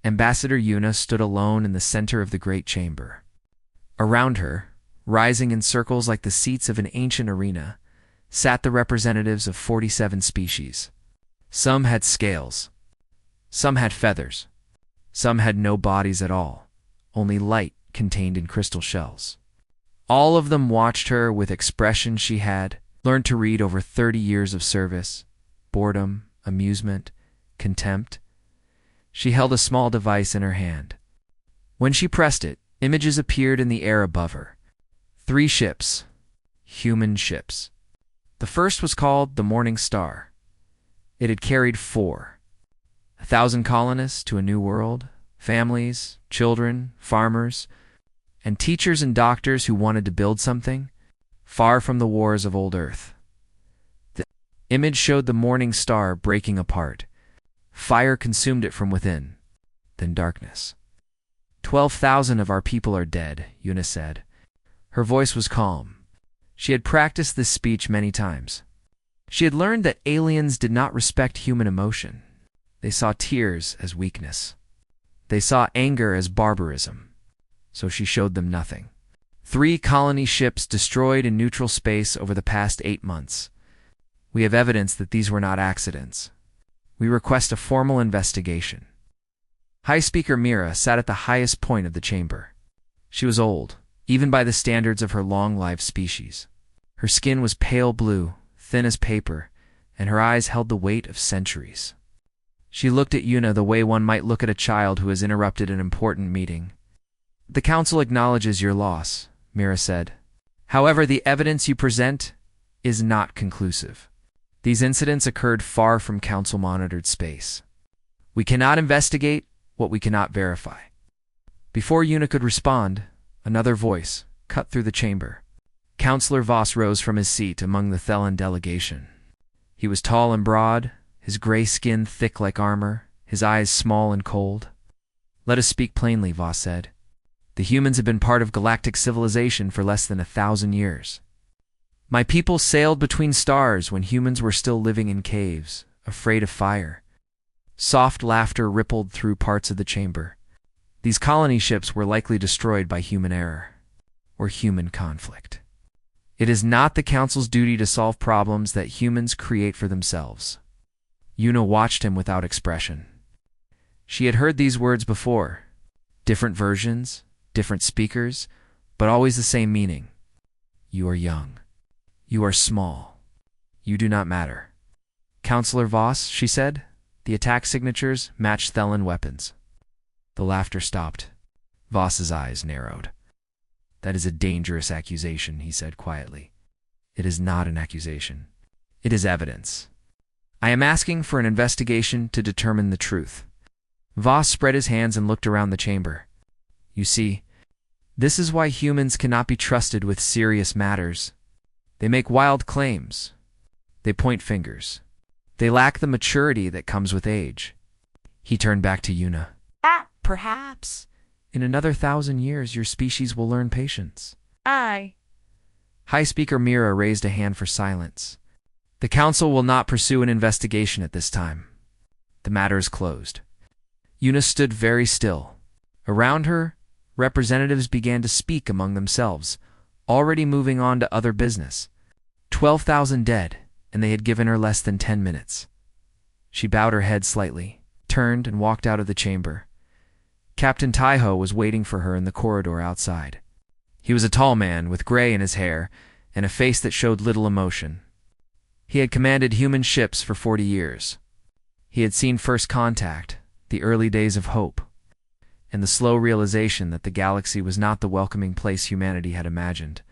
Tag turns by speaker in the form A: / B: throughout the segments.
A: Ambassador Yuna stood alone in the center of the great chamber. Around her, rising in circles like the seats of an ancient arena, sat the representatives of 47 species. Some had scales. Some had feathers. Some had no bodies at all, only light contained in crystal shells. All of them watched her with expressions she had learned to read over 30 years of service, boredom, amusement, contempt. She held a small device in her hand. When she pressed it, images appeared in the air above her. 3 ships, human ships. The first was called the Morning Star. It had carried 1,000 colonists to a new world, families, children, farmers, and teachers and doctors who wanted to build something far from the wars of old Earth. The image showed the Morning Star breaking apart. Fire consumed it from within, then darkness. 12,000 of our people are dead, Yuna said. Her voice was calm. She had practiced this speech many times. She had learned that aliens did not respect human emotion. They saw tears as weakness. They saw anger as barbarism. So she showed them nothing. 3 colony ships destroyed in neutral space over the past 8 months. We have evidence that these were not accidents. We request a formal investigation. High Speaker Mira sat at the highest point of the chamber. She was old, even by the standards of her long-lived species. Her skin was pale blue, thin as paper, and her eyes held the weight of centuries. She looked at Yuna the way one might look at a child who has interrupted an important meeting. The Council acknowledges your loss, Mira said. However, the evidence you present is not conclusive. These incidents occurred far from Council-monitored space. We cannot investigate what we cannot verify. Before Yuna could respond, another voice cut through the chamber. Councillor Voss rose from his seat among the Thelan delegation. He was tall and broad, his gray skin thick like armor, his eyes small and cold. Let us speak plainly, Voss said. The humans have been part of galactic civilization for less than 1,000 years. My people sailed between stars when humans were still living in caves, afraid of fire. Soft laughter rippled through parts of the chamber. These colony ships were likely destroyed by human error, or human conflict. It is not the Council's duty to solve problems that humans create for themselves. Yuna watched him without expression. She had heard these words before. Different versions, different speakers, but always the same meaning. You are young. You are small. You do not matter. Councillor Voss, she said. The attack signatures matched Thelan weapons. The laughter stopped. Voss's eyes narrowed. That is a dangerous accusation, he said quietly. It is not an accusation. It is evidence. I am asking for an investigation to determine the truth. Voss spread his hands and looked around the chamber. You see, this is why humans cannot be trusted with serious matters. They make wild claims. They point fingers. They lack the maturity that comes with age. He turned back to Yuna.
B: Perhaps.
A: In another 1,000 years, your species will learn patience.
B: High
A: Speaker Mira raised a hand for silence. The Council will not pursue an investigation at this time. The matter is closed. Yuna stood very still. Around her, representatives began to speak among themselves, already moving on to other business. 12,000 dead, and they had given her less than 10 minutes. She bowed her head slightly, turned, and walked out of the chamber. Captain Taiho was waiting for her in the corridor outside. He was a tall man with gray in his hair and a face that showed little emotion. He had commanded human ships for 40 years. He had seen first contact, the early days of hope, and the slow realization that the galaxy was not the welcoming place humanity had imagined.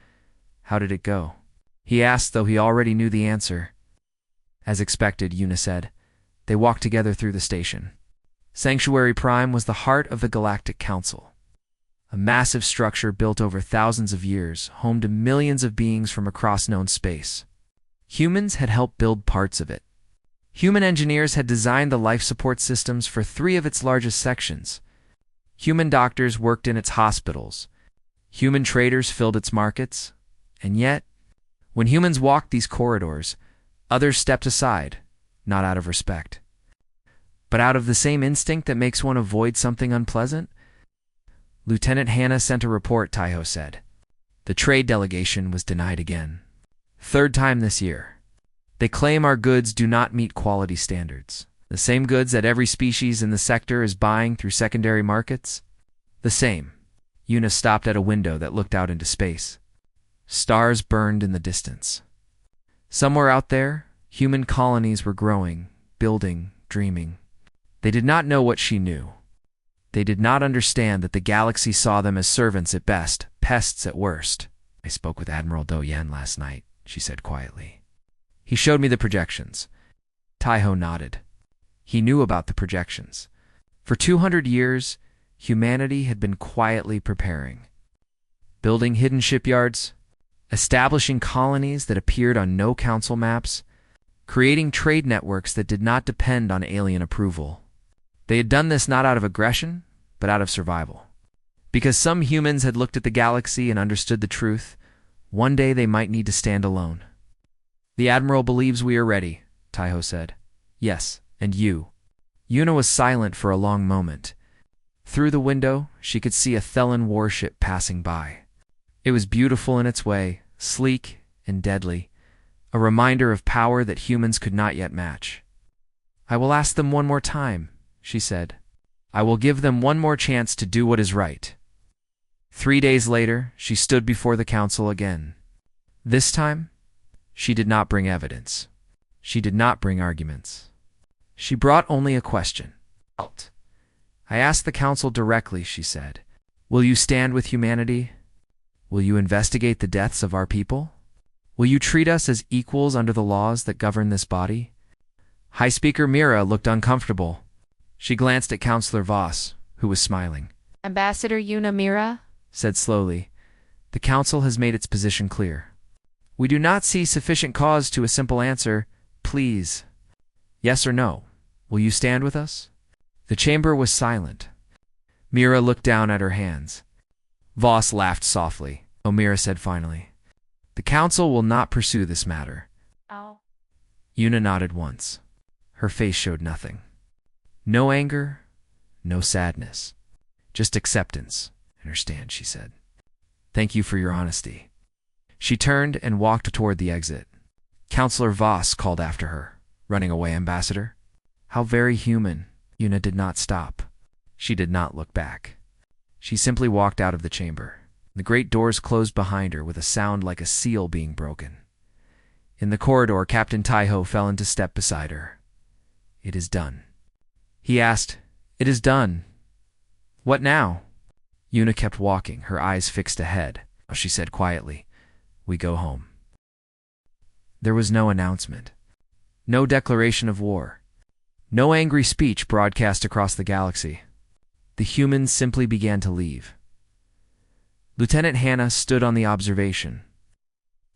A: How did it go? He asked, though he already knew the answer. As expected, Yuna said. They walked together through the station. Sanctuary Prime was the heart of the Galactic Council. A massive structure built over thousands of years, home to millions of beings from across known space. Humans had helped build parts of it. Human engineers had designed the life support systems for 3 of its largest sections. Human doctors worked in its hospitals. Human traders filled its markets. And yet, when humans walked these corridors, others stepped aside, not out of respect, But out of the same instinct that makes one avoid something unpleasant? Lieutenant Hannah sent a report, Taiho said. The trade delegation was denied again. Third time this year. They claim our goods do not meet quality standards. The same goods that every species in the sector is buying through secondary markets? The same. Yuna stopped at a window that looked out into space. Stars burned in the distance. Somewhere out there, human colonies were growing, building, dreaming. They did not know what she knew. They did not understand that the galaxy saw them as servants at best, pests at worst. I spoke with Admiral Do Yen last night, she said quietly. He showed me the projections. Taiho nodded. He knew about the projections. For 200 years, humanity had been quietly preparing. Building hidden shipyards, establishing colonies that appeared on no council maps, creating trade networks that did not depend on alien approval. They had done this not out of aggression, but out of survival. Because some humans had looked at the galaxy and understood the truth, one day they might need to stand alone. The Admiral believes we are ready, Taiho said. Yes, and you. Yuna was silent for a long moment. Through the window, she could see a Thelen warship passing by. It was beautiful in its way, sleek and deadly, a reminder of power that humans could not yet match. I will ask them one more time, she said. I will give them one more chance to do what is right. 3 days later, she stood before the council again. This time, she did not bring evidence. She did not bring arguments. She brought only a question. I asked the council directly, she said. Will you stand with humanity? Will you investigate the deaths of our people? Will you treat us as equals under the laws that govern this body? High Speaker Mira looked uncomfortable. She glanced at Counselor Voss, who was smiling.
B: Ambassador Yuna Mira
A: said slowly, the council has made its position clear. We do not see sufficient cause to a simple answer, please. Yes or no? Will you stand with us? The chamber was silent. Mira looked down at her hands. Voss laughed softly. Mira said finally, the council will not pursue this matter.
B: Oh.
A: Yuna nodded once. Her face showed nothing. No anger, no sadness. Just acceptance. Understand, she said. Thank you for your honesty. She turned and walked toward the exit. Counselor Voss called after her. Running away, Ambassador? How very human. Yuna did not stop. She did not look back. She simply walked out of the chamber. The great doors closed behind her with a sound like a seal being broken. In the corridor, Captain Taiho fell into step beside her. It is done. He asked, It is done. What now? Yuna kept walking, her eyes fixed ahead. She said quietly, We go home. There was no announcement. No declaration of war. No angry speech broadcast across the galaxy. The humans simply began to leave. Lieutenant Hannah stood on the observation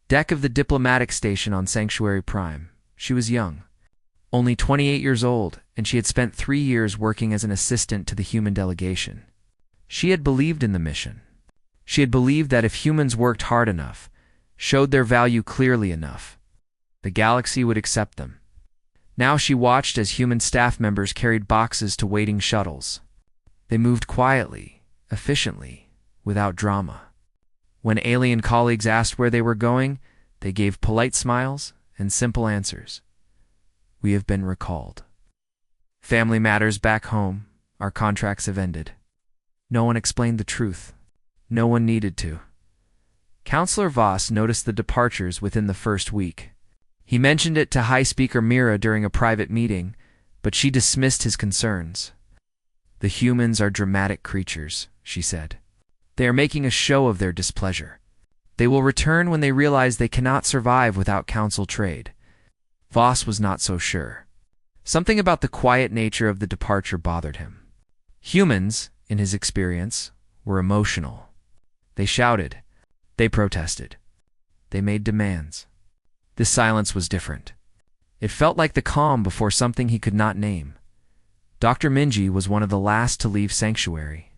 A: deck of the diplomatic station on Sanctuary Prime. She was young, only 28 years old, and she had spent 3 years working as an assistant to the human delegation. She had believed in the mission. She had believed that if humans worked hard enough, showed their value clearly enough, the galaxy would accept them. Now she watched as human staff members carried boxes to waiting shuttles. They moved quietly, efficiently, without drama. When alien colleagues asked where they were going, they gave polite smiles and simple answers. We have been recalled. Family matters back home. Our contracts have ended. No one explained the truth. No one needed to. Counselor Voss noticed the departures within the first week. He mentioned it to High Speaker Mira during a private meeting, but she dismissed his concerns. The humans are dramatic creatures, she said. They are making a show of their displeasure. They will return when they realize they cannot survive without council trade. Voss was not so sure. Something about the quiet nature of the departure bothered him. Humans, in his experience, were emotional. They shouted. They protested. They made demands. This silence was different. It felt like the calm before something he could not name. Dr. Minji was one of the last to leave Sanctuary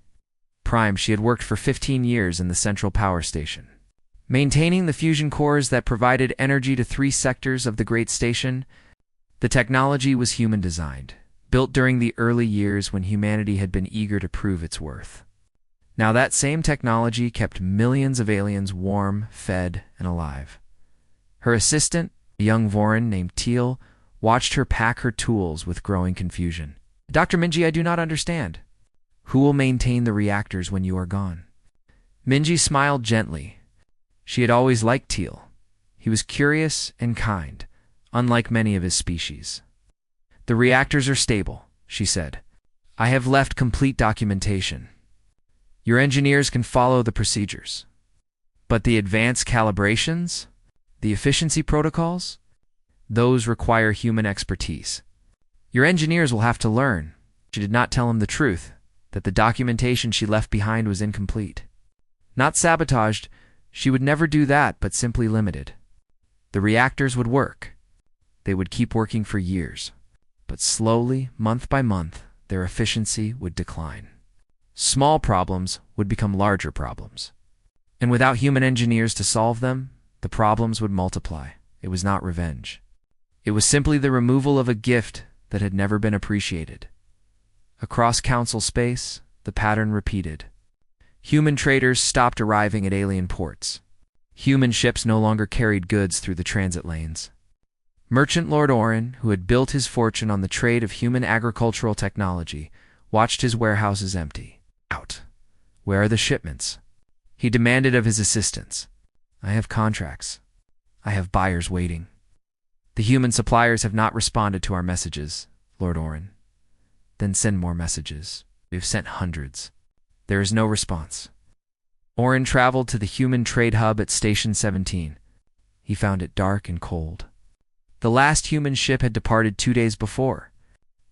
A: Prime. She had worked for 15 years in the central power station, maintaining the fusion cores that provided energy to 3 sectors of the great station. The technology was human-designed, built during the early years when humanity had been eager to prove its worth. Now that same technology kept millions of aliens warm, fed, and alive. Her assistant, a young Vorin named Teal, watched her pack her tools with growing confusion. Dr. Minji, I do not understand. Who will maintain the reactors when you are gone? Minji smiled gently. She had always liked Teal. He was curious and kind, unlike many of his species. The reactors are stable, she said. I have left complete documentation. Your engineers can follow the procedures. But the advanced calibrations, the efficiency protocols, those require human expertise. Your engineers will have to learn. She did not tell him the truth, that the documentation she left behind was incomplete. Not sabotaged, she would never do that, but simply limited. The reactors would work. They would keep working for years. But slowly, month by month, their efficiency would decline. Small problems would become larger problems. And without human engineers to solve them, the problems would multiply. It was not revenge. It was simply the removal of a gift that had never been appreciated. Across council space, the pattern repeated. Human traders stopped arriving at alien ports. Human ships no longer carried goods through the transit lanes. Merchant Lord Orin, who had built his fortune on the trade of human agricultural technology, watched his warehouses empty. Out. Where are the shipments? He demanded of his assistants. I have contracts. I have buyers waiting. The human suppliers have not responded to our messages, Lord Orin. Then send more messages. We have sent hundreds. There is no response. Orin traveled to the human trade hub at Station 17. He found it dark and cold. The last human ship had departed 2 days before.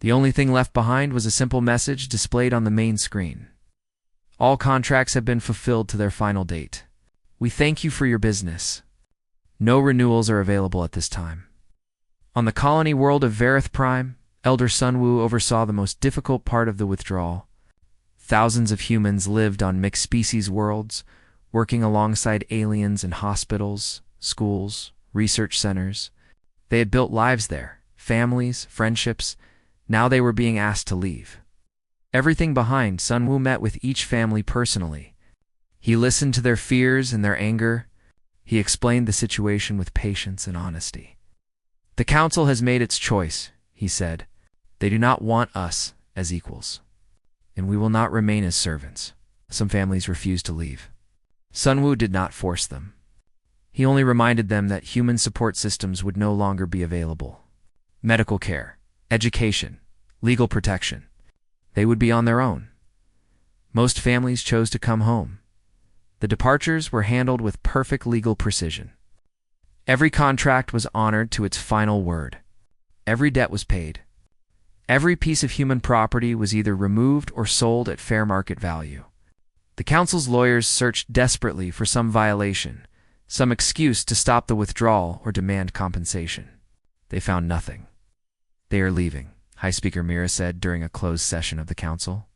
A: The only thing left behind was a simple message displayed on the main screen. All contracts have been fulfilled to their final date. We thank you for your business. No renewals are available at this time. On the colony world of Verith Prime, Elder Sunwoo oversaw the most difficult part of the withdrawal. Thousands of humans lived on mixed-species worlds, working alongside aliens in hospitals, schools, research centers. They had built lives there, families, friendships. Now they were being asked to leave. Everything behind, Sunwoo met with each family personally. He listened to their fears and their anger. He explained the situation with patience and honesty. The council has made its choice, he said. They do not want us as equals, and we will not remain as servants. Some families refused to leave. Sunwoo did not force them. He only reminded them that human support systems would no longer be available. Medical care, education, legal protection. They would be on their own. Most families chose to come home. The departures were handled with perfect legal precision. Every contract was honored to its final word. Every debt was paid. Every piece of human property was either removed or sold at fair market value. The council's lawyers searched desperately for some violation, some excuse to stop the withdrawal or demand compensation. They found nothing. They are leaving, High Speaker Mira said during a closed session of the council.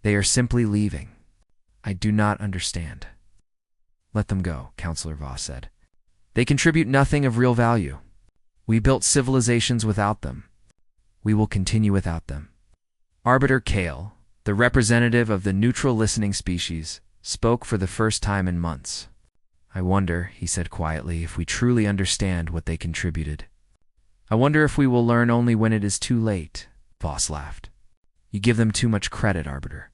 A: They are simply leaving. I do not understand. Let them go, Councillor Voss said. They contribute nothing of real value. We built civilizations without them. We will continue without them. Arbiter Kale, the representative of the neutral listening species, spoke for the first time in months. I wonder, he said quietly, if we truly understand what they contributed. I wonder if we will learn only when it is too late, Voss laughed. You give them too much credit, Arbiter.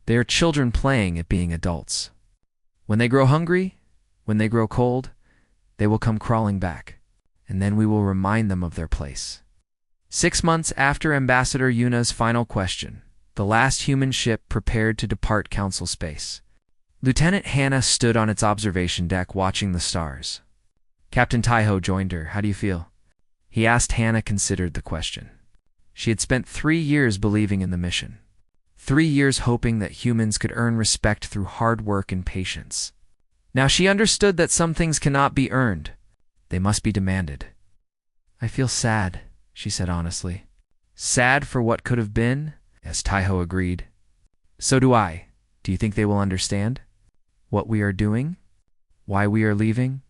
A: They are children playing at being adults. When they grow hungry, when they grow cold, they will come crawling back, and then we will remind them of their place. 6 months after Ambassador Yuna's final question, the last human ship prepared to depart Council space. Lieutenant Hannah stood on its observation deck watching the stars. Captain Taiho joined her. How do you feel? He asked. Hannah considered the question. She had spent 3 years believing in the mission. 3 years hoping that humans could earn respect through hard work and patience. Now she understood that some things cannot be earned. They must be demanded. I feel sad, she said honestly. Sad for what could have been? As Taiho agreed. So do I. Do you think they will understand? What we are doing? Why we are leaving?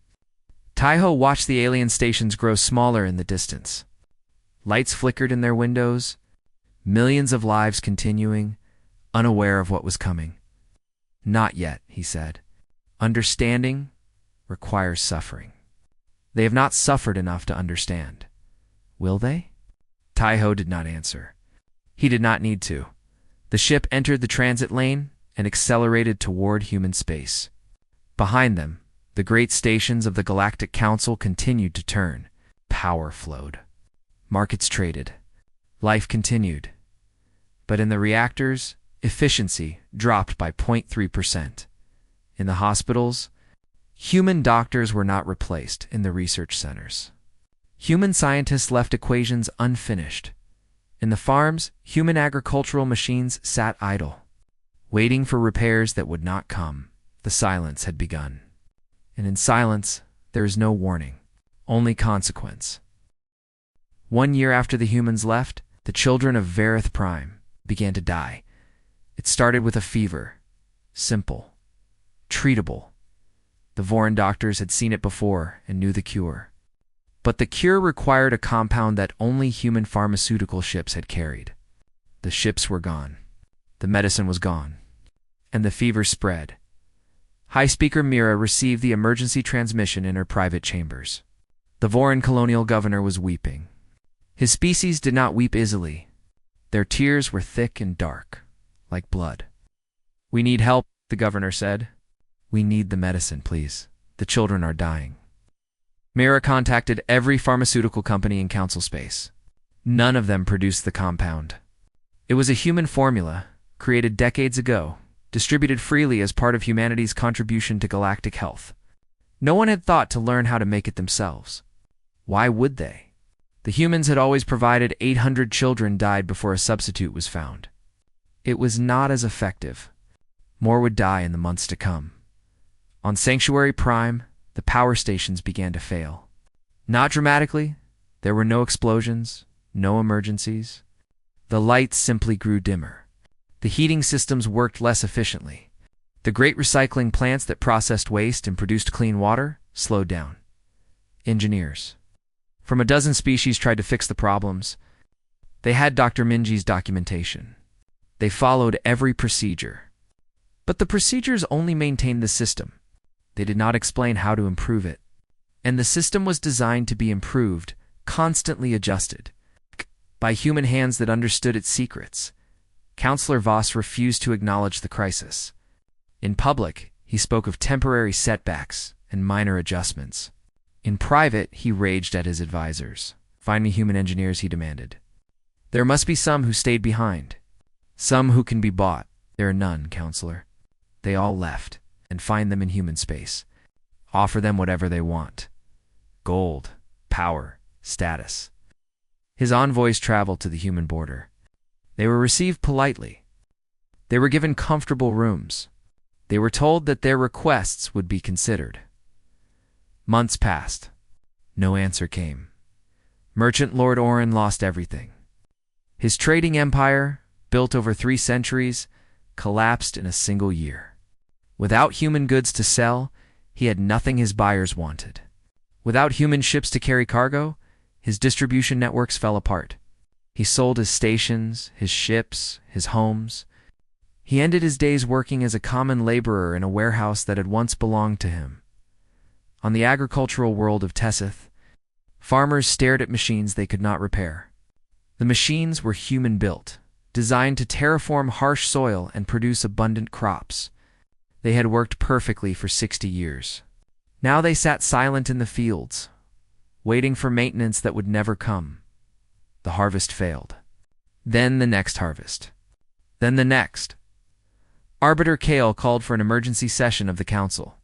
A: Taiho watched the alien stations grow smaller in the distance. Lights flickered in their windows. millions of lives continuing, unaware of what was coming. Not yet, he said. Understanding requires suffering. They have not suffered enough to understand. Will they? Taiho did not answer. He did not need to. The ship entered the transit lane and accelerated toward human space. Behind them, the great stations of the Galactic Council continued to turn. Power flowed. Markets traded. Life continued. But in the reactors, efficiency dropped by 0.3%. In the hospitals, human doctors were not replaced in the research centers. Human scientists left equations unfinished. In the farms, human agricultural machines sat idle. Waiting for repairs that would not come, the silence had begun. And in silence, there is no warning, only consequence. 1 year after the humans left, the children of Varith Prime began to die. It started with a fever. Simple. Treatable. The Vorin doctors had seen it before and knew the cure. But the cure required a compound that only human pharmaceutical ships had carried. The ships were gone. The medicine was gone. And the fever spread. High Speaker Mira received the emergency transmission in her private chambers. The Vorin colonial governor was weeping. His species did not weep easily. Their tears were thick and dark, like blood. "We need help," the governor said. "We need the medicine, please. The children are dying." Mira contacted every pharmaceutical company in council space. None of them produced the compound. It was a human formula, created decades ago, distributed freely as part of humanity's contribution to galactic health. No one had thought to learn how to make it themselves. Why would they? The humans had always provided. 800 children died before a substitute was found. It was not as effective. More would die in the months to come. On Sanctuary Prime, the power stations began to fail. Not dramatically. There were no explosions, no emergencies. The lights simply grew dimmer. The heating systems worked less efficiently. The great recycling plants that processed waste and produced clean water slowed down. Engineers from a dozen species tried to fix the problems. They had Dr. Minji's documentation. They followed every procedure. But the procedures only maintained the system. They did not explain how to improve it. And the system was designed to be improved, constantly adjusted, by human hands that understood its secrets. Counselor Voss refused to acknowledge the crisis. In public, he spoke of temporary setbacks and minor adjustments. In private, he raged at his advisors. "Find me human engineers," he demanded. "There must be some who stayed behind. Some who can be bought." "There are none, Counselor. They all left. And find them in human space. Offer them whatever they want. Gold, power, status." His envoys traveled to the human border. They were received politely. They were given comfortable rooms. They were told that their requests would be considered. Months passed. No answer came. Merchant Lord Orin lost everything. His trading empire, built over 3 centuries, collapsed in a single year. Without human goods to sell, he had nothing his buyers wanted. Without human ships to carry cargo, his distribution networks fell apart. He sold his stations, his ships, his homes. He ended his days working as a common laborer in a warehouse that had once belonged to him. On the agricultural world of Tessith, farmers stared at machines they could not repair. The machines were human-built, designed to terraform harsh soil and produce abundant crops. They had worked perfectly for 60 years. Now they sat silent in the fields, waiting for maintenance that would never come. The harvest failed. Then the next harvest. Then the next. Arbiter Kale called for an emergency session of the council.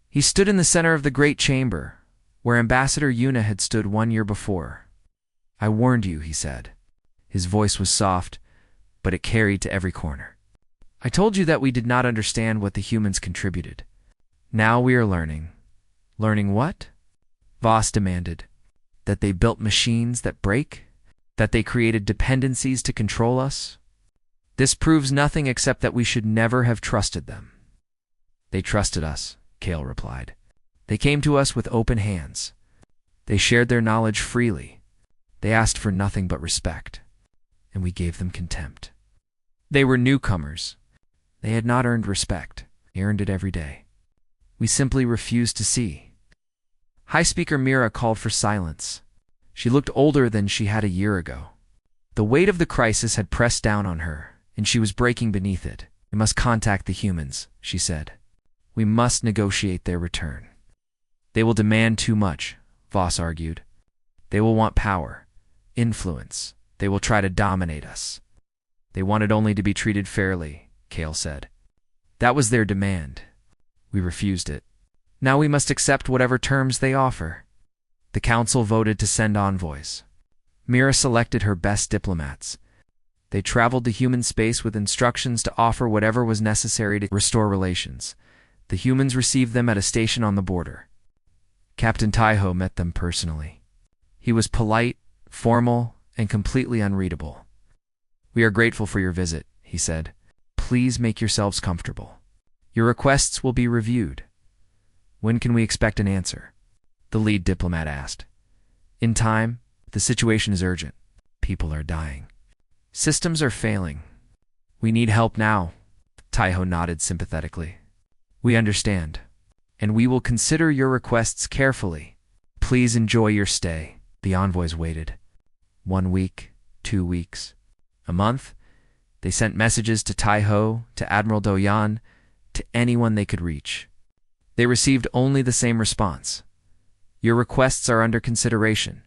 A: He stood in the center of the great chamber, where Ambassador Yuna had stood 1 year before. "I warned you," he said. His voice was soft, but it carried to every corner. "I told you that we did not understand what the humans contributed. Now we are learning." "Learning what?" Voss demanded. "That they built machines that break? That they created dependencies to control us? This proves nothing except that we should never have trusted them." "They trusted us," Kale replied. "They came to us with open hands. They shared their knowledge freely. They asked for nothing but respect. and we gave them contempt. They were newcomers. They had not earned respect. They earned it every day. We simply refused to see. High Speaker Mira called for silence. She looked older than she had a year ago. The weight of the crisis had pressed down on her, and she was breaking beneath it. We must contact the humans, she said. We must negotiate their return. They will demand too much, Voss argued. They will want power, influence. They will try to dominate us. They wanted only to be treated fairly, Kale said. That was their demand. We refused it. Now we must accept whatever terms they offer. The council voted to send envoys. Mira selected her best diplomats. They traveled to human space with instructions to offer whatever was necessary to restore relations. The humans received them at a station on the border. Captain Taiho met them personally. He was polite, formal, and completely unreadable. We are grateful for your visit, he said. Please make yourselves comfortable. Your requests will be reviewed. When can we expect an answer? The lead diplomat asked. In time. The situation is urgent. People are dying. Systems are failing. We need help now. Taiho nodded sympathetically. We understand, and we will consider your requests carefully. Please enjoy your stay. The envoys waited. 1 week, 2 weeks, a month. They sent messages to Taiho, to Admiral Doyan, to anyone they could reach. They received only the same response. Your requests are under consideration.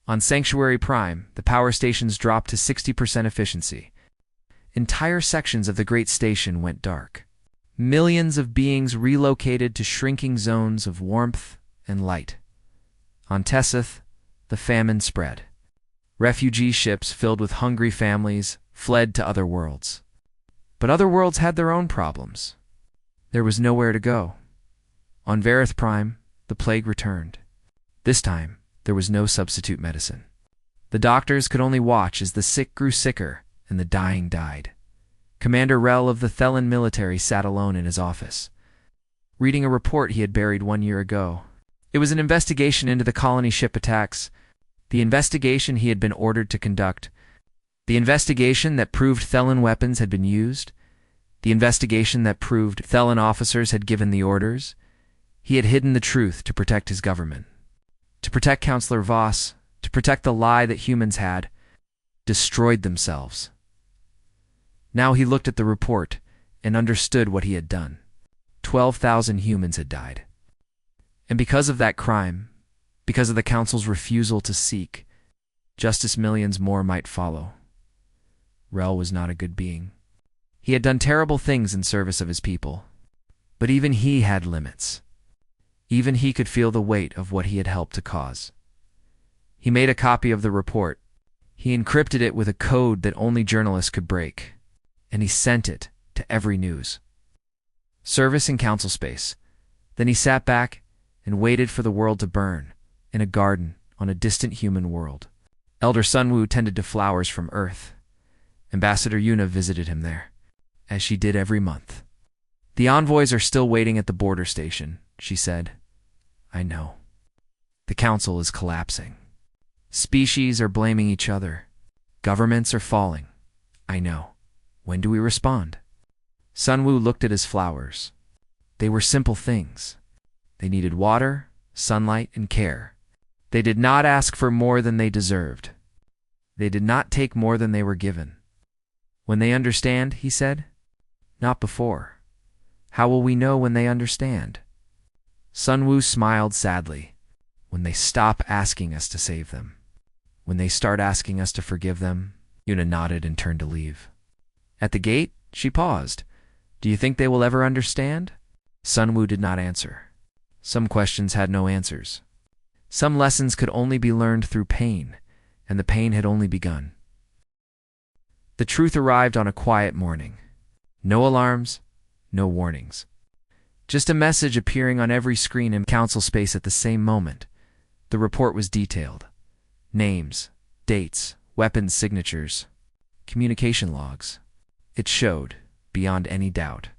A: On Sanctuary Prime, the power stations dropped to 60% efficiency. Entire sections of the great station went dark. Millions of beings relocated to shrinking zones of warmth and light. On Tessith, the famine spread. Refugee ships filled with hungry families fled to other worlds. But other worlds had their own problems. There was nowhere to go. On Varith Prime, the plague returned. This time, there was no substitute medicine. The doctors could only watch as the sick grew sicker and the dying died. Commander Rel of the Thelon military sat alone in his office, reading a report he had buried 1 year ago. It was an investigation into the colony ship attacks, the investigation he had been ordered to conduct, the investigation that proved Thelon weapons had been used, the investigation that proved Thelon officers had given the orders. He had hidden the truth to protect his government, to protect Counselor Voss, to protect the lie that humans had destroyed themselves. Now he looked at the report and understood what he had done. 12,000 humans had died. And because of that crime, because of the Council's refusal to seek justice, millions more might follow. Rel was not a good being. He had done terrible things in service of his people, but even he had limits. Even he could feel the weight of what he had helped to cause. He made a copy of the report. He encrypted it with a code that only journalists could break, and he sent it to every news. Service in council space. Then he sat back and waited for the world to burn in a garden on a distant human world. Elder Sunwoo tended to flowers from Earth. Ambassador Yuna visited him there, as she did every month. The envoys are still waiting at the border station, she said. I know. The council is collapsing. Species are blaming each other. Governments are falling. I know. When do we respond? Sunwoo looked at his flowers. They were simple things. They needed water, sunlight, and care. They did not ask for more than they deserved. They did not take more than they were given. When they understand, he said. Not before. How will we know when they understand? Sunwoo smiled sadly. When they stop asking us to save them. When they start asking us to forgive them. Yuna nodded and turned to leave. At the gate, she paused. Do you think they will ever understand? Sunwoo did not answer. Some questions had no answers. Some lessons could only be learned through pain, and the pain had only begun. The truth arrived on a quiet morning. No alarms, no warnings. Just a message appearing on every screen in council space at the same moment. The report was detailed. Names, dates, weapons signatures, communication logs. It showed, beyond any doubt,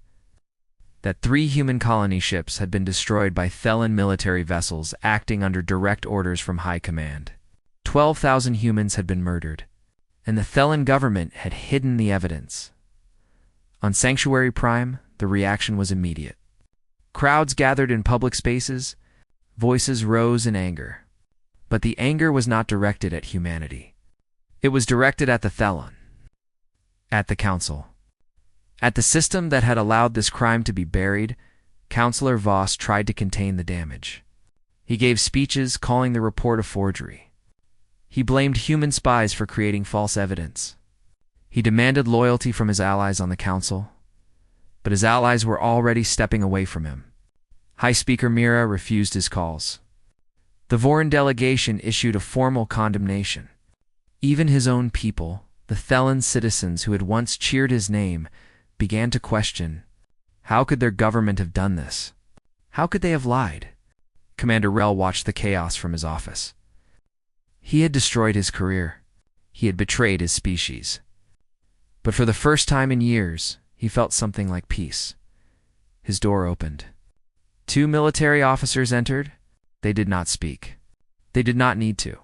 A: that 3 human colony ships had been destroyed by Thelon military vessels acting under direct orders from High Command. 12,000 humans had been murdered, and the Thelan government had hidden the evidence. On Sanctuary Prime, the reaction was immediate. Crowds gathered in public spaces, voices rose in anger. But the anger was not directed at humanity. It was directed at the Thelan, at the Council. At the system that had allowed this crime to be buried, Counselor Voss tried to contain the damage. He gave speeches calling the report a forgery. He blamed human spies for creating false evidence. He demanded loyalty from his allies on the Council, but his allies were already stepping away from him. High Speaker Mira refused his calls. The Vorin delegation issued a formal condemnation. Even his own people, the Thelan citizens who had once cheered his name, began to question, how could their government have done this? How could they have lied? Commander Rel watched the chaos from his office. He had destroyed his career. He had betrayed his species. But for the first time in years, he felt something like peace. His door opened. 2 military officers entered. They did not speak. They did not need to.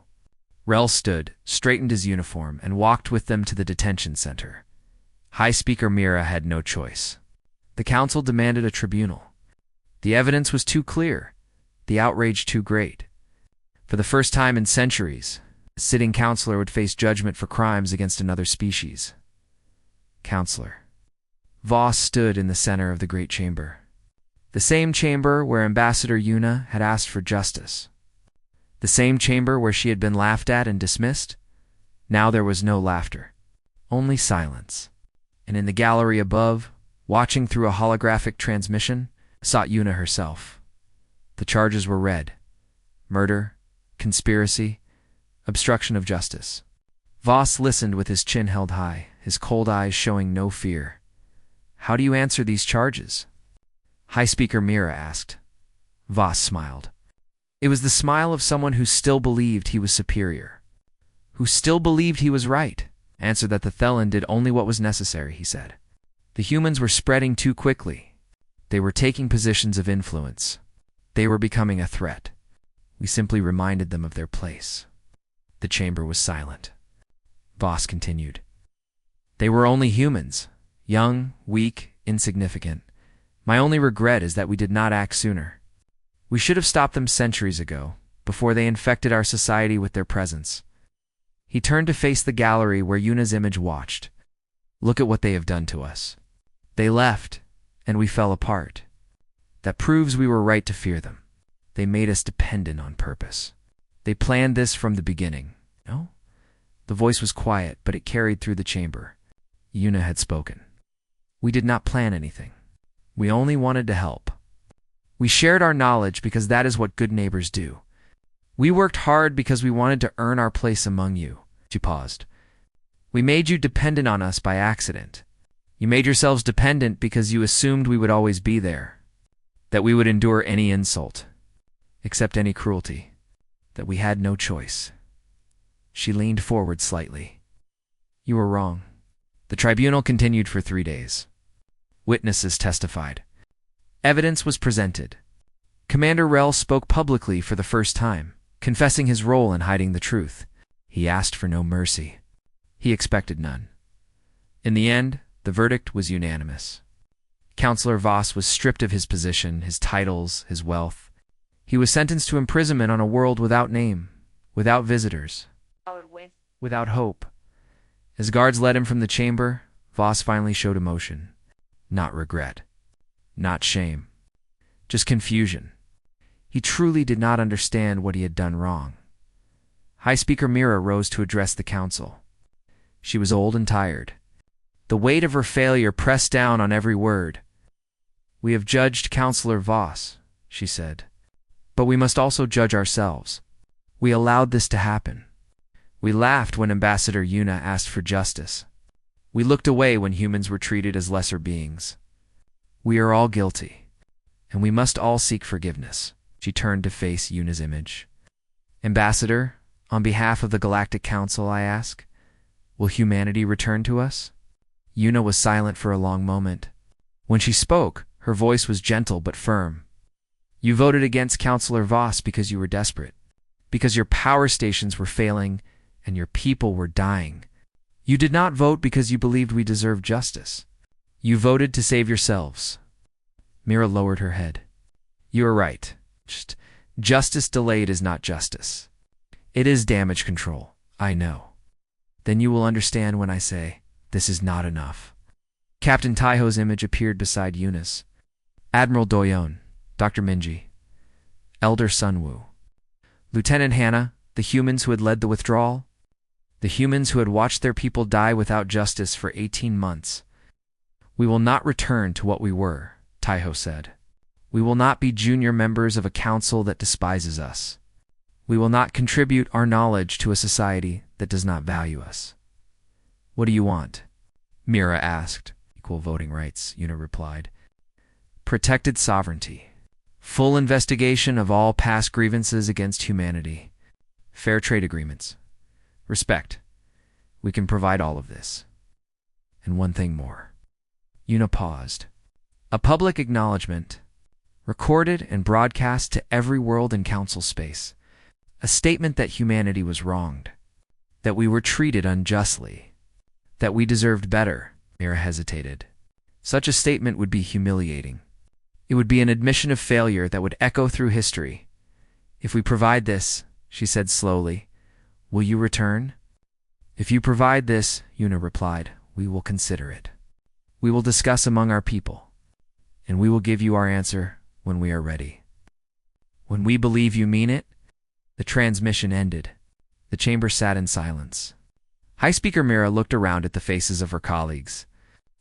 A: Rel stood, straightened his uniform, and walked with them to the detention center. High Speaker Mira had no choice. The council demanded a tribunal. The evidence was too clear, the outrage too great. For the first time in centuries, a sitting counselor would face judgment for crimes against another species. Counselor. Voss stood in the center of the great chamber. The same chamber where Ambassador Yuna had asked for justice. The same chamber where she had been laughed at and dismissed. Now there was no laughter, only silence. And in the gallery above, watching through a holographic transmission, sat Yuna herself. The charges were read: murder, conspiracy, obstruction of justice. Voss listened with his chin held high, his cold eyes showing no fear. How do you answer these charges? High Speaker Mira asked. Voss smiled. It was the smile of someone who still believed he was superior, who still believed he was right. Answered that the Thelan did only what was necessary, he said. The humans were spreading too quickly. They were taking positions of influence. They were becoming a threat. We simply reminded them of their place. The chamber was silent. Voss continued. They were only humans, young, weak, insignificant. My only regret is that we did not act sooner. We should have stopped them centuries ago, before they infected our society with their presence. He turned to face the gallery where Yuna's image watched. Look at what they have done to us. They left, and we fell apart. That proves we were right to fear them. They made us dependent on purpose. They planned this from the beginning. No? The voice was quiet, but it carried through the chamber. Yuna had spoken. We did not plan anything. We only wanted to help. We shared our knowledge because that is what good neighbors do. We worked hard because we wanted to earn our place among you. She paused. We made you dependent on us by accident. You made yourselves dependent because you assumed we would always be there, that we would endure any insult, accept any cruelty, that we had no choice. She leaned forward slightly. You were wrong. The tribunal continued for 3 days. Witnesses testified. Evidence was presented. Commander Rel spoke publicly for the first time, confessing his role in hiding the truth. He asked for no mercy. He expected none. In the end, the verdict was unanimous. Counselor Voss was stripped of his position, his titles, his wealth. He was sentenced to imprisonment on a world without name, without visitors, without hope. As guards led him from the chamber, Voss finally showed emotion. Not regret. Not shame. Just confusion. He truly did not understand what he had done wrong. High Speaker Mira rose to address the council. She was old and tired. The weight of her failure pressed down on every word. We have judged Counselor Voss, she said. But we must also judge ourselves. We allowed this to happen. We laughed when Ambassador Yuna asked for justice. We looked away when humans were treated as lesser beings. We are all guilty, and we must all seek forgiveness. She turned to face Yuna's image. Ambassador, on behalf of the Galactic Council, I ask, will humanity return to us? Yuna was silent for a long moment. When she spoke, her voice was gentle but firm. You voted against Counselor Voss because you were desperate, because your power stations were failing and your people were dying. You did not vote because you believed we deserved justice. You voted to save yourselves. Mira lowered her head. You are right. Justice delayed is not justice. It is damage control, I know. Then you will understand when I say, this is not enough. Captain Taiho's image appeared beside Yuna's. Admiral Doyon, Dr. Minji, Elder Sunwoo, Lieutenant Hannah, the humans who had led the withdrawal, the humans who had watched their people die without justice for 18 months. We will not return to what we were, Taiho said. We will not be junior members of a council that despises us. We will not contribute our knowledge to a society that does not value us. What do you want? Mira asked. Equal voting rights, Yuna replied. Protected sovereignty. Full investigation of all past grievances against humanity. Fair trade agreements. Respect. We can provide all of this. And one thing more. Yuna paused. A public acknowledgement, recorded and broadcast to every world in council space. A statement that humanity was wronged. That we were treated unjustly. That we deserved better. Mira hesitated. Such a statement would be humiliating. It would be an admission of failure that would echo through history. If we provide this, she said slowly, will you return? If you provide this, Yuna replied, we will consider it. We will discuss among our people, and we will give you our answer when we are ready. When we believe you mean it, the transmission ended. The chamber sat in silence. High Speaker Mira looked around at the faces of her colleagues,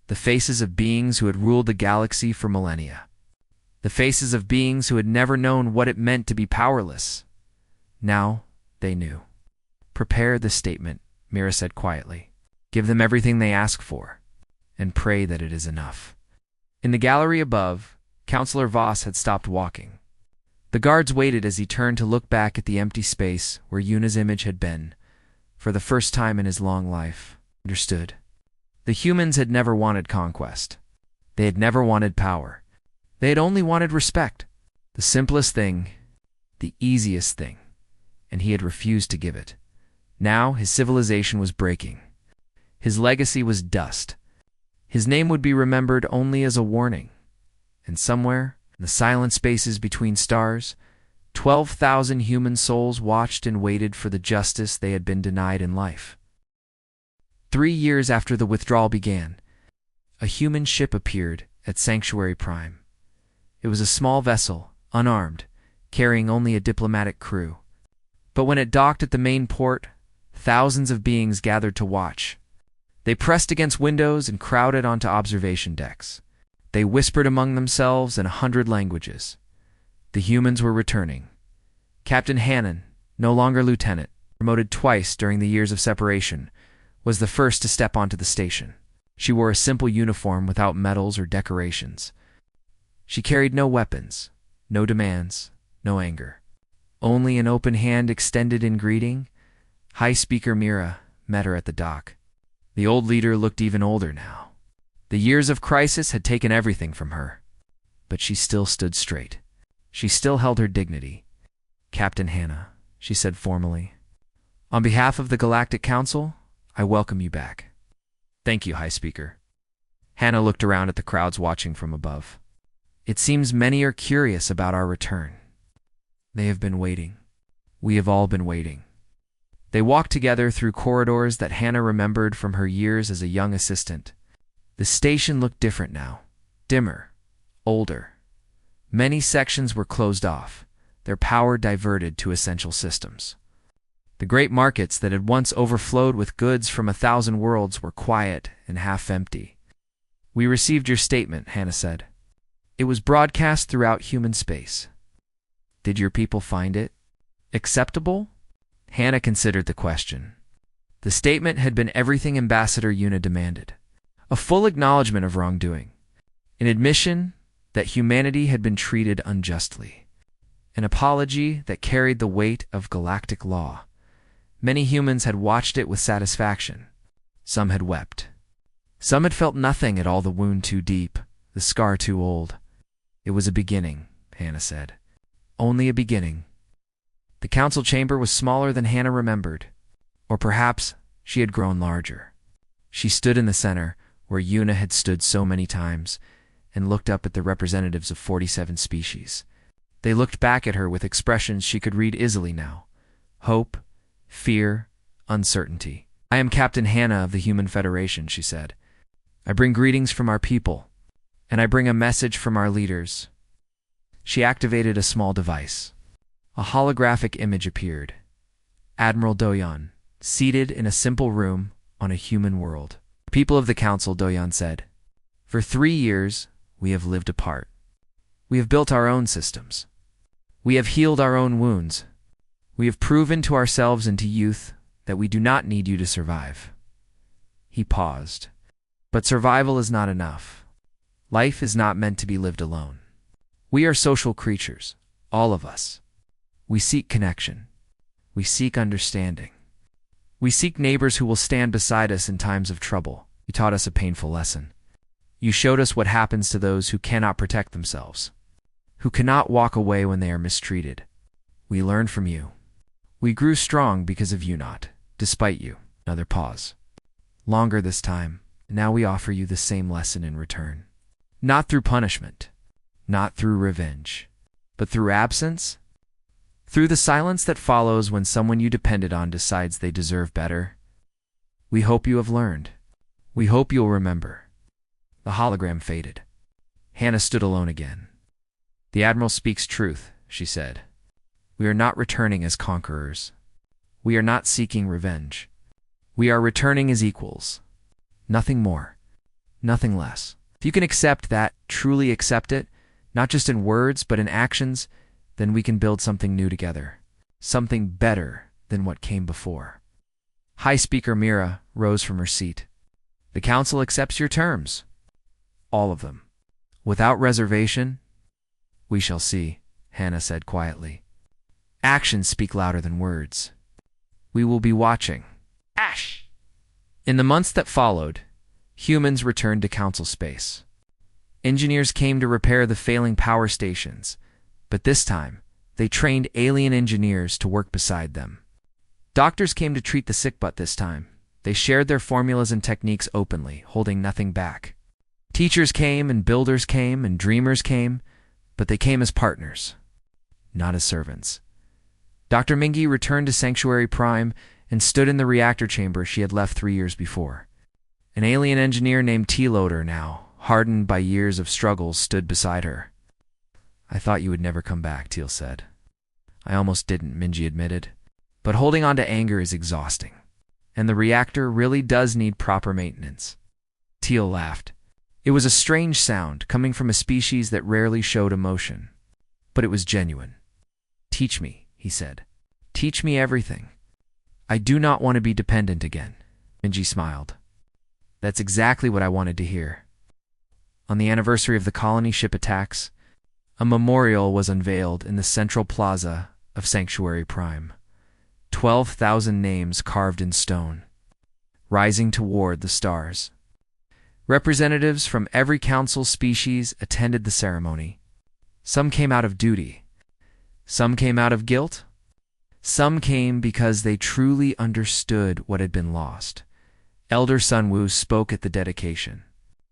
A: the faces of beings who had ruled the galaxy for millennia, the faces of beings who had never known what it meant to be powerless. Now they knew. Prepare the statement, Mira said quietly. Give them everything they ask for, and pray that it is enough. In the gallery above, Councillor Voss had stopped walking. The guards waited as he turned to look back at the empty space where Yuna's image had been, for the first time in his long life. Understood. The humans had never wanted conquest. They had never wanted power. They had only wanted respect. The simplest thing, the easiest thing, and he had refused to give it. Now his civilization was breaking. His legacy was dust. His name would be remembered only as a warning. And somewhere, in the silent spaces between stars, 12,000 human souls watched and waited for the justice they had been denied in life. 3 years after the withdrawal began, a human ship appeared at Sanctuary Prime. It was a small vessel, unarmed, carrying only a diplomatic crew. But when it docked at the main port, thousands of beings gathered to watch. They pressed against windows and crowded onto observation decks. They whispered among themselves in 100 languages. The humans were returning. Captain Hannon, no longer lieutenant, promoted twice during the years of separation, was the first to step onto the station. She wore a simple uniform without medals or decorations. She carried no weapons, no demands, no anger. Only an open hand extended in greeting. High Speaker Mira met her at the dock. The old leader looked even older now. The years of crisis had taken everything from her. But she still stood straight. She still held her dignity. Captain Hannah, she said formally, on behalf of the Galactic Council, I welcome you back. Thank you, High Speaker. Hannah looked around at the crowds watching from above. It seems many are curious about our return. They have been waiting. We have all been waiting. They walked together through corridors that Hannah remembered from her years as a young assistant. The station looked different now, dimmer, older. Many sections were closed off, their power diverted to essential systems. The great markets that had once overflowed with goods from 1,000 worlds were quiet and half empty. We received your statement, Hannah said. It was broadcast throughout human space. Did your people find it acceptable? Hannah considered the question. The statement had been everything Ambassador Yuna demanded. A full acknowledgement of wrongdoing. An admission that humanity had been treated unjustly. An apology that carried the weight of galactic law. Many humans had watched it with satisfaction. Some had wept. Some had felt nothing at all, the wound too deep, the scar too old. It was a beginning, Hannah said. Only a beginning. The council chamber was smaller than Hannah remembered. Or perhaps she had grown larger. She stood in the center, where Yuna had stood so many times, and looked up at the representatives of 47 species. They looked back at her with expressions she could read easily now: hope, fear, uncertainty. "I am Captain Hannah of the Human Federation," she said. "I bring greetings from our people, and I bring a message from our leaders." She activated a small device. A holographic image appeared. Admiral Doyon, seated in a simple room on a human world. "People of the Council," Doyon said, "for 3 years we have lived apart. We have built our own systems. We have healed our own wounds. We have proven to ourselves and to youth that we do not need you to survive." He paused. "But survival is not enough. Life is not meant to be lived alone. We are social creatures, all of us. We seek connection. We seek understanding. We seek neighbors who will stand beside us in times of trouble." You taught us a painful lesson. You showed us what happens to those who cannot protect themselves, who cannot walk away when they are mistreated. We learned from you. We grew strong because of you, not despite you. Another pause. Longer this time. Now we offer you the same lesson in return. Not through punishment, not through revenge, but through absence, through the silence that follows when someone you depended on decides they deserve better. We hope you have learned. We hope you'll remember. The hologram faded. Hannah stood alone again. "The Admiral speaks truth," she said. "We are not returning as conquerors. We are not seeking revenge. We are returning as equals. Nothing more, nothing less. If you can accept that, truly accept it, not just in words but in actions, then we can build something new together, something better than what came before." High Speaker Mira rose from her seat. "The Council accepts your terms. All of them. Without reservation?" "We shall see," Hannah said quietly. "Actions speak louder than words. We will be watching." Ash! In the months that followed, humans returned to Council space. Engineers came to repair the failing power stations, but this time, they trained alien engineers to work beside them. Doctors came to treat the sick, but this time, they shared their formulas and techniques openly, holding nothing back. Teachers came, and builders came, and dreamers came, but they came as partners, not as servants. Dr. Mingy returned to Sanctuary Prime and stood in the reactor chamber she had left 3 years before. An alien engineer named T-Loader, now hardened by years of struggles, stood beside her. "I thought you would never come back," Teal said. "I almost didn't," Mingy admitted. "But holding on to anger is exhausting. And the reactor really does need proper maintenance." Teal laughed. It was a strange sound, coming from a species that rarely showed emotion. But it was genuine. "Teach me," he said. "Teach me everything. I do not want to be dependent again." Mingy smiled. "That's exactly what I wanted to hear." On the anniversary of the colony ship attacks, a memorial was unveiled in the central plaza of Sanctuary Prime. 12,000 names carved in stone, rising toward the stars. Representatives from every council species attended the ceremony. Some came out of duty. Some came out of guilt. Some came because they truly understood what had been lost. Elder Sunwoo spoke at the dedication.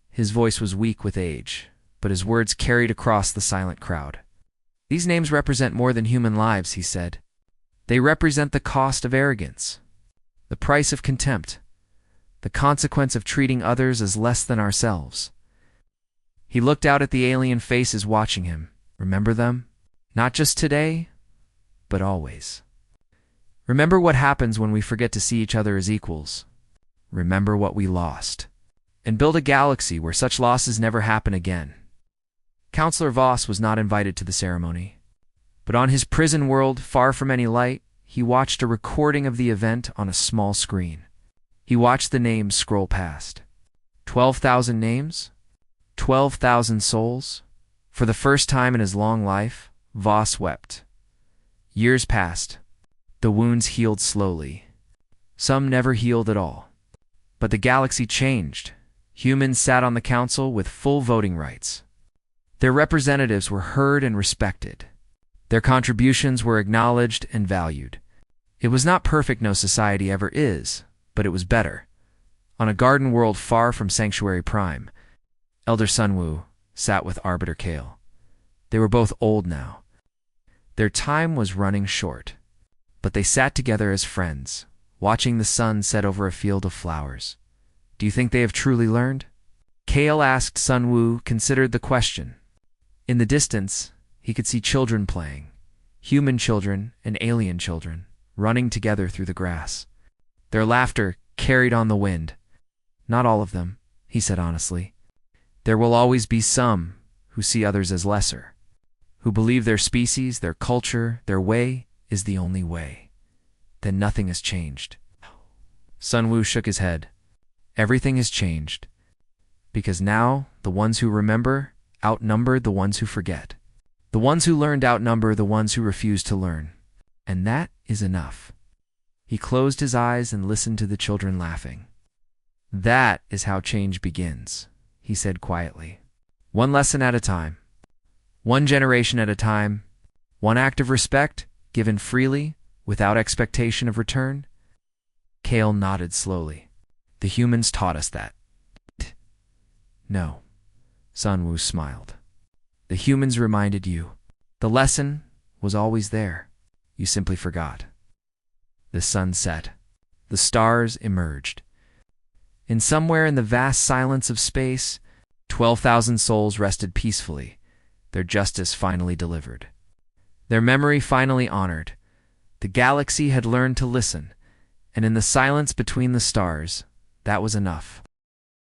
A: His voice was weak with age, but his words carried across the silent crowd. "These names represent more than human lives," he said. "They represent the cost of arrogance, the price of contempt, the consequence of treating others as less than ourselves." He looked out at the alien faces watching him. "Remember them? Not just today, but always. Remember what happens when we forget to see each other as equals. Remember what we lost. And build a galaxy where such losses never happen again." Counselor Voss was not invited to the ceremony. But on his prison world, far from any light, he watched a recording of the event on a small screen. He watched the names scroll past. 12,000 names? 12,000 souls? For the first time in his long life, Voss wept. Years passed. The wounds healed slowly. Some never healed at all. But the galaxy changed. Humans sat on the council with full voting rights. Their representatives were heard and respected. Their contributions were acknowledged and valued. It was not perfect, no society ever is, but it was better. On a garden world far from Sanctuary Prime, Elder Sunwoo sat with Arbiter Kale. They were both old now. Their time was running short, but they sat together as friends, watching the sun set over a field of flowers. Do you think they have truly learned? Kale asked. Sunwoo considered the question. In the distance, he could see children playing, human children and alien children, running together through the grass. Their laughter carried on the wind. Not all of them, he said honestly. There will always be some who see others as lesser, who believe their species, their culture, their way is the only way. Then nothing has changed. Sunwoo shook his head. Everything has changed, because now the ones who remember outnumber the ones who forget. The ones who learned outnumber the ones who refuse to learn. And that is enough. He closed his eyes and listened to the children laughing. That is how change begins, he said quietly. One lesson at a time. One generation at a time. One act of respect, given freely, without expectation of return. Kale nodded slowly. The humans taught us that. No. Sunwoo smiled. The humans reminded you. The lesson was always there. You simply forgot. The sun set. The stars emerged. In somewhere in the vast silence of space, 12,000 souls rested peacefully, their justice finally delivered. Their memory finally honored. The galaxy had learned to listen, and in the silence between the stars, that was enough.